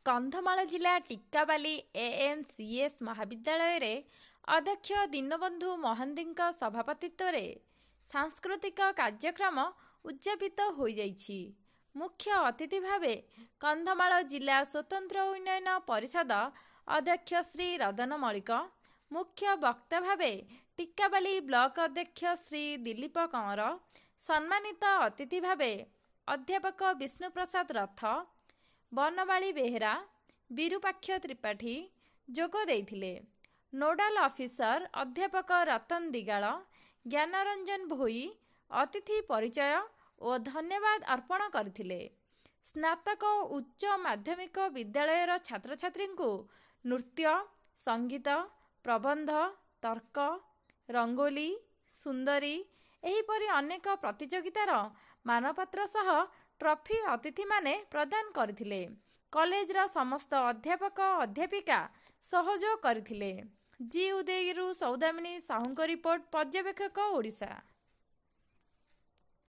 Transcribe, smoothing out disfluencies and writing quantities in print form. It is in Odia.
କନ୍ଧମାଳ ଜିଲ୍ଲା ଟିକାବାଲି ANCS ମହାବିଦ୍ୟାଳୟରେ ଅଧ୍ୟକ୍ଷ ଦୀନବନ୍ଧୁ ମହାନ୍ତିଙ୍କ ସଭାପତିତ୍ୱରେ ସାଂସ୍କୃତିକ କାର୍ଯ୍ୟକ୍ରମ ଉଦ୍ଯାପିତ ହୋଇଯାଇଛି। ମୁଖ୍ୟ ଅତିଥି ଭାବେ କନ୍ଧମାଳ ଜିଲ୍ଲା ସ୍ୱତନ୍ତ୍ର ଉନ୍ନୟନ ପରିଷଦ ଅଧ୍ୟକ୍ଷ ଶ୍ରୀ ରଦନ ମଳିକ, ମୁଖ୍ୟ ବକ୍ତା ଭାବେ ଟିକାବାଲି ବ୍ଲକ ଅଧ୍ୟକ୍ଷ ଶ୍ରୀ ଦିଲ୍ଲୀପ କଅଁର, ସମ୍ମାନିତ ଅତିଥି ଭାବେ ଅଧ୍ୟାପକ ବିଷ୍ଣୁପ୍ରସାଦ ରଥ, ବନମାଳୀ ବେହେରା, ବିରୁପାକ୍ଷ ତ୍ରିପାଠୀ ଯୋଗ ଦେଇଥିଲେ। ନୋଡାଲ ଅଫିସର ଅଧ୍ୟାପକ ରତନ ଦିଗାଳ, ଜ୍ଞାନରଞ୍ଜନ ଭୋଇ ଅତିଥି ପରିଚୟ ଓ ଧନ୍ୟବାଦ ଅର୍ପଣ କରିଥିଲେ। ସ୍ନାତକ ଓ ଉଚ୍ଚ ମାଧ୍ୟମିକ ବିଦ୍ୟାଳୟର ଛାତ୍ରଛାତ୍ରୀଙ୍କୁ ନୃତ୍ୟ, ସଙ୍ଗୀତ, ପ୍ରବନ୍ଧ, ତର୍କ, ରଙ୍ଗୋଲି, ସୁନ୍ଦରୀ ଏହିପରି ଅନେକ ପ୍ରତିଯୋଗିତାର ମାନପତ୍ର ସହ ଟ୍ରଫି ଅତିଥିମାନେ ପ୍ରଦାନ କରିଥିଲେ। କଲେଜର ସମସ୍ତ ଅଧ୍ୟାପକ ଅଧ୍ୟାପିକା ସହଯୋଗ କରିଥିଲେ। ଜି ଉଦୟଗିରିରୁ ସୌଦାମିନୀ ସାହୁଙ୍କ ରିପୋର୍ଟ, ପର୍ଯ୍ୟବେକ୍ଷକ, ଓଡ଼ିଶା।